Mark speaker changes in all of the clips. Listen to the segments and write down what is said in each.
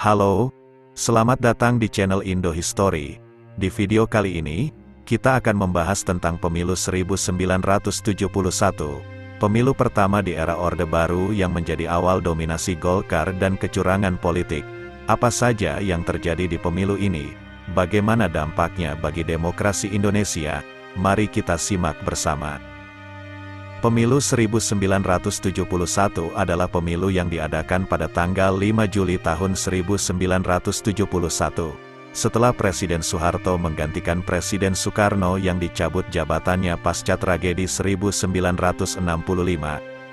Speaker 1: Halo, selamat datang di channel Indo History. Di video kali ini, kita akan membahas tentang pemilu 1971, pemilu pertama di era Orde Baru yang menjadi awal dominasi Golkar dan kecurangan politik. Apa saja yang terjadi di pemilu ini? Bagaimana dampaknya bagi demokrasi Indonesia? Mari kita simak bersama. Pemilu 1971 adalah pemilu yang diadakan pada tanggal 5 Juli tahun 1971. Setelah Presiden Soeharto menggantikan Presiden Soekarno yang dicabut jabatannya pasca tragedi 1965,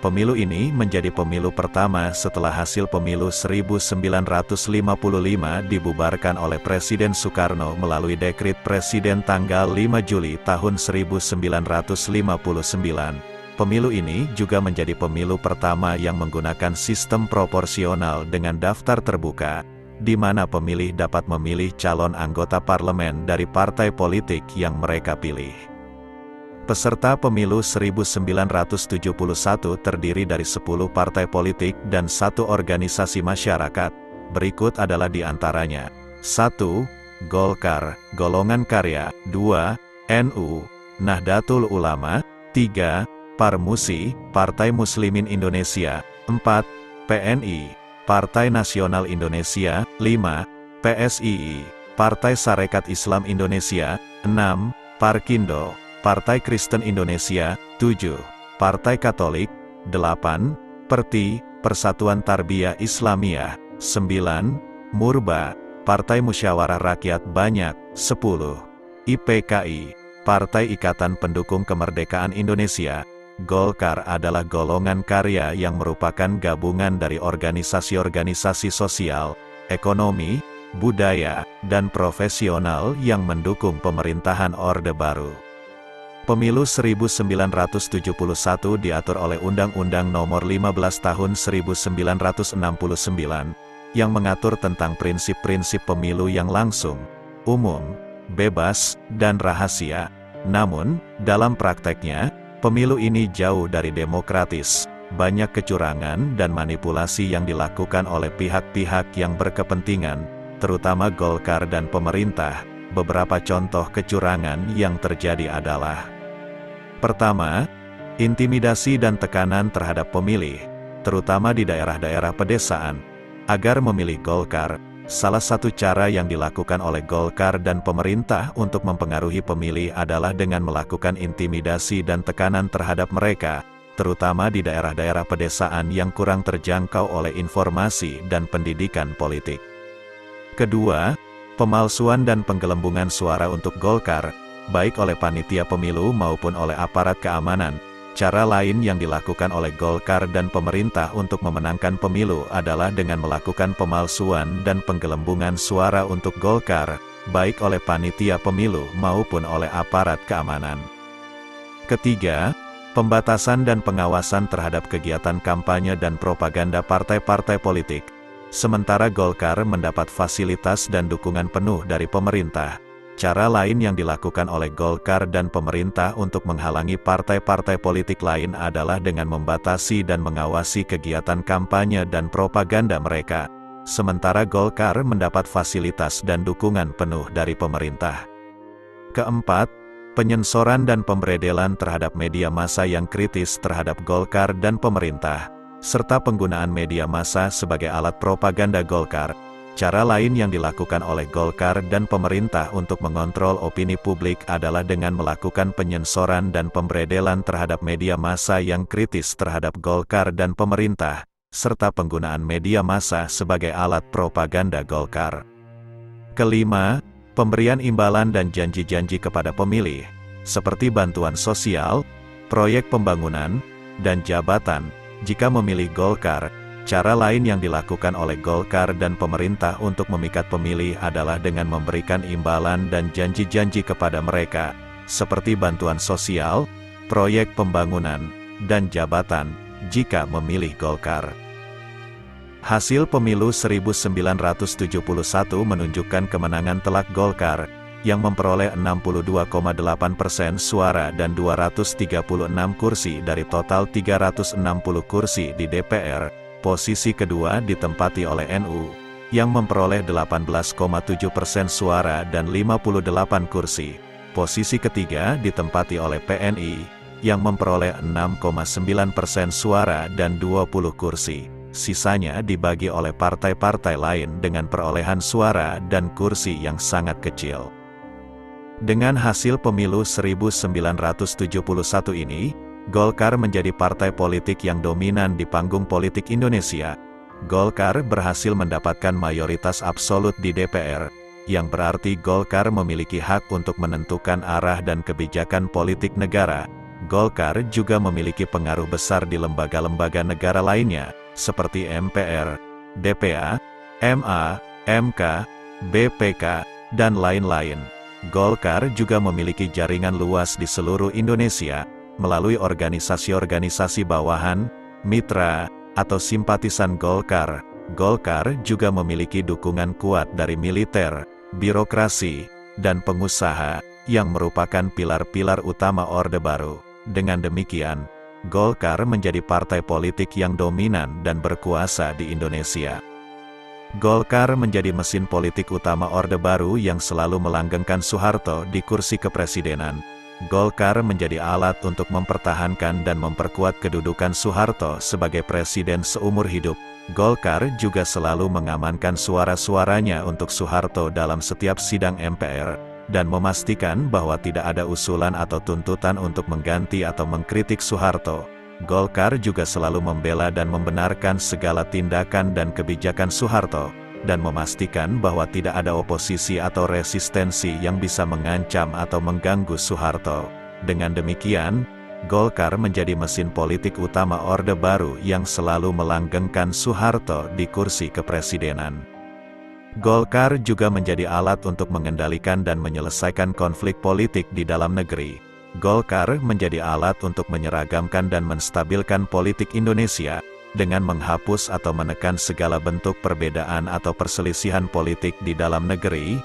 Speaker 1: pemilu ini menjadi pemilu pertama setelah hasil pemilu 1955 dibubarkan oleh Presiden Soekarno melalui dekret Presiden tanggal 5 Juli tahun 1959. Pemilu ini juga menjadi pemilu pertama yang menggunakan sistem proporsional dengan daftar terbuka, di mana pemilih dapat memilih calon anggota parlemen dari partai politik yang mereka pilih. Peserta pemilu 1971 terdiri dari 10 partai politik dan 1 organisasi masyarakat. Berikut adalah di antaranya. 1. Golkar, Golongan Karya. 2. NU, Nahdlatul Ulama. 3. Parmusi, Partai Muslimin Indonesia. 4. PNI, Partai Nasional Indonesia. 5. PSII, Partai Sarekat Islam Indonesia. 6. Parkindo, Partai Kristen Indonesia. 7. Partai Katolik. 8. PERTI, Persatuan Tarbiyah Islamiyah. 9. Murba, Partai Musyawarah Rakyat Banyak. 10. IPKI, Partai Ikatan Pendukung Kemerdekaan Indonesia. Golkar adalah golongan karya yang merupakan gabungan dari organisasi-organisasi sosial, ekonomi, budaya, dan profesional yang mendukung pemerintahan Orde Baru. Pemilu 1971 diatur oleh Undang-Undang Nomor 15 Tahun 1969, yang mengatur tentang prinsip-prinsip pemilu yang langsung, umum, bebas, dan rahasia. Namun, dalam prakteknya, pemilu ini jauh dari demokratis, banyak kecurangan dan manipulasi yang dilakukan oleh pihak-pihak yang berkepentingan, terutama Golkar dan pemerintah. Beberapa contoh kecurangan yang terjadi adalah: pertama, intimidasi dan tekanan terhadap pemilih, terutama di daerah-daerah pedesaan, agar memilih Golkar. Salah satu cara yang dilakukan oleh Golkar dan pemerintah untuk mempengaruhi pemilih adalah dengan melakukan intimidasi dan tekanan terhadap mereka, terutama di daerah-daerah pedesaan yang kurang terjangkau oleh informasi dan pendidikan politik. Kedua, pemalsuan dan penggelembungan suara untuk Golkar, baik oleh panitia pemilu maupun oleh aparat keamanan. Cara lain yang dilakukan oleh Golkar dan pemerintah untuk memenangkan pemilu adalah dengan melakukan pemalsuan dan penggelembungan suara untuk Golkar, baik oleh panitia pemilu maupun oleh aparat keamanan. Ketiga, pembatasan dan pengawasan terhadap kegiatan kampanye dan propaganda partai-partai politik. Sementara Golkar mendapat fasilitas dan dukungan penuh dari pemerintah. Cara lain yang dilakukan oleh Golkar dan pemerintah untuk menghalangi partai-partai politik lain adalah dengan membatasi dan mengawasi kegiatan kampanye dan propaganda mereka. Sementara Golkar mendapat fasilitas dan dukungan penuh dari pemerintah. Keempat, penyensoran dan pemberedelan terhadap media massa yang kritis terhadap Golkar dan pemerintah, serta penggunaan media massa sebagai alat propaganda Golkar. Cara lain yang dilakukan oleh Golkar dan pemerintah untuk mengontrol opini publik adalah dengan melakukan penyensoran dan pemberedelan terhadap media massa yang kritis terhadap Golkar dan pemerintah, serta penggunaan media massa sebagai alat propaganda Golkar. Kelima, pemberian imbalan dan janji-janji kepada pemilih, seperti bantuan sosial, proyek pembangunan, dan jabatan, jika memilih Golkar. Cara lain yang dilakukan oleh Golkar dan pemerintah untuk memikat pemilih adalah dengan memberikan imbalan dan janji-janji kepada mereka, seperti bantuan sosial, proyek pembangunan, dan jabatan, jika memilih Golkar. Hasil pemilu 1971 menunjukkan kemenangan telak Golkar, yang memperoleh 62,8% suara dan 236 kursi dari total 360 kursi di DPR. Posisi kedua ditempati oleh NU, yang memperoleh 18,7% suara dan 58 kursi. Posisi ketiga ditempati oleh PNI, yang memperoleh 6,9% suara dan 20 kursi. Sisanya dibagi oleh partai-partai lain dengan perolehan suara dan kursi yang sangat kecil. Dengan hasil pemilu 1971 ini, Golkar menjadi partai politik yang dominan di panggung politik Indonesia. Golkar berhasil mendapatkan mayoritas absolut di DPR, yang berarti Golkar memiliki hak untuk menentukan arah dan kebijakan politik negara. Golkar juga memiliki pengaruh besar di lembaga-lembaga negara lainnya, seperti MPR, DPA, MA, MK, BPK, dan lain-lain. Golkar juga memiliki jaringan luas di seluruh Indonesia, melalui organisasi-organisasi bawahan, mitra, atau simpatisan Golkar. Golkar juga memiliki dukungan kuat dari militer, birokrasi, dan pengusaha, yang merupakan pilar-pilar utama Orde Baru. Dengan demikian, Golkar menjadi partai politik yang dominan dan berkuasa di Indonesia. Golkar menjadi mesin politik utama Orde Baru yang selalu melanggengkan Soeharto di kursi kepresidenan. Golkar menjadi alat untuk mempertahankan dan memperkuat kedudukan Soeharto sebagai presiden seumur hidup. Golkar juga selalu mengamankan suara-suaranya untuk Soeharto dalam setiap sidang MPR, dan memastikan bahwa tidak ada usulan atau tuntutan untuk mengganti atau mengkritik Soeharto. Golkar juga selalu membela dan membenarkan segala tindakan dan kebijakan Soeharto, dan memastikan bahwa tidak ada oposisi atau resistensi yang bisa mengancam atau mengganggu Soeharto. Dengan demikian, Golkar menjadi mesin politik utama Orde Baru yang selalu melanggengkan Soeharto di kursi kepresidenan. Golkar juga menjadi alat untuk mengendalikan dan menyelesaikan konflik politik di dalam negeri. Golkar menjadi alat untuk menyeragamkan dan menstabilkan politik Indonesia, dengan menghapus atau menekan segala bentuk perbedaan atau perselisihan politik di dalam negeri.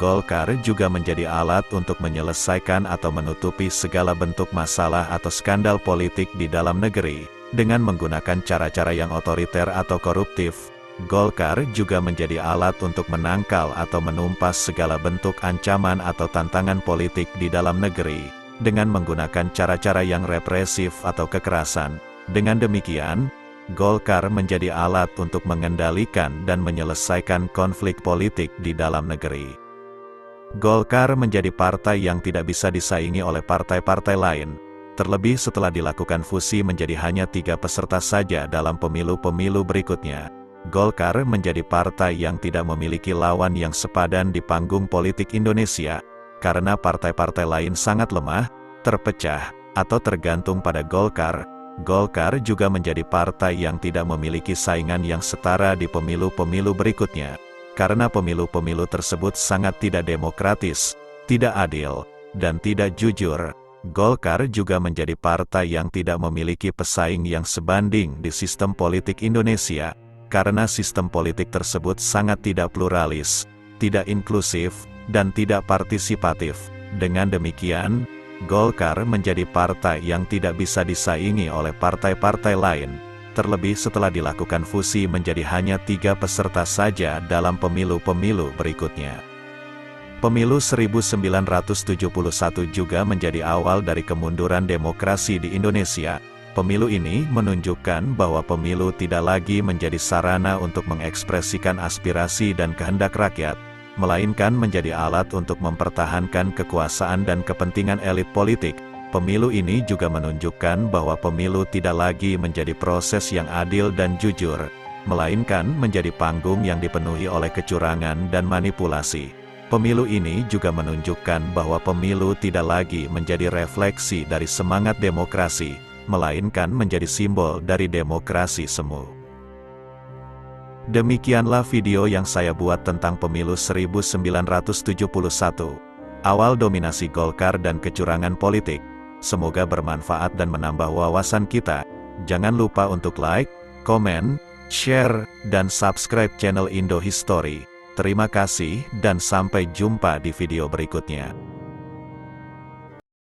Speaker 1: Golkar juga menjadi alat untuk menyelesaikan atau menutupi segala bentuk masalah atau skandal politik di dalam negeri, dengan menggunakan cara-cara yang otoriter atau koruptif. Golkar juga menjadi alat untuk menangkal atau menumpas segala bentuk ancaman atau tantangan politik di dalam negeri, dengan menggunakan cara-cara yang represif atau kekerasan. Dengan demikian, Golkar menjadi alat untuk mengendalikan dan menyelesaikan konflik politik di dalam negeri. Golkar menjadi partai yang tidak bisa disaingi oleh partai-partai lain, terlebih setelah dilakukan fusi menjadi hanya 3 peserta saja dalam pemilu-pemilu berikutnya. Golkar menjadi partai yang tidak memiliki lawan yang sepadan di panggung politik Indonesia, karena partai-partai lain sangat lemah, terpecah, atau tergantung pada Golkar. Golkar juga menjadi partai yang tidak memiliki saingan yang setara di pemilu-pemilu berikutnya, karena pemilu-pemilu tersebut sangat tidak demokratis, tidak adil, dan tidak jujur. Golkar juga menjadi partai yang tidak memiliki pesaing yang sebanding di sistem politik Indonesia, karena sistem politik tersebut sangat tidak pluralis, tidak inklusif, dan tidak partisipatif. Dengan demikian, Golkar menjadi partai yang tidak bisa disaingi oleh partai-partai lain, terlebih setelah dilakukan fusi menjadi hanya 3 peserta saja dalam pemilu-pemilu berikutnya. Pemilu 1971 juga menjadi awal dari kemunduran demokrasi di Indonesia. Pemilu ini menunjukkan bahwa pemilu tidak lagi menjadi sarana untuk mengekspresikan aspirasi dan kehendak rakyat, melainkan menjadi alat untuk mempertahankan kekuasaan dan kepentingan elit politik. Pemilu ini juga menunjukkan bahwa pemilu tidak lagi menjadi proses yang adil dan jujur, melainkan menjadi panggung yang dipenuhi oleh kecurangan dan manipulasi. Pemilu ini juga menunjukkan bahwa pemilu tidak lagi menjadi refleksi dari semangat demokrasi, melainkan menjadi simbol dari demokrasi semu. Demikianlah video yang saya buat tentang pemilu 1971, awal dominasi Golkar dan kecurangan politik. Semoga bermanfaat dan menambah wawasan kita. Jangan lupa untuk like, komen, share, dan subscribe channel Indo History. Terima kasih dan sampai jumpa di video berikutnya.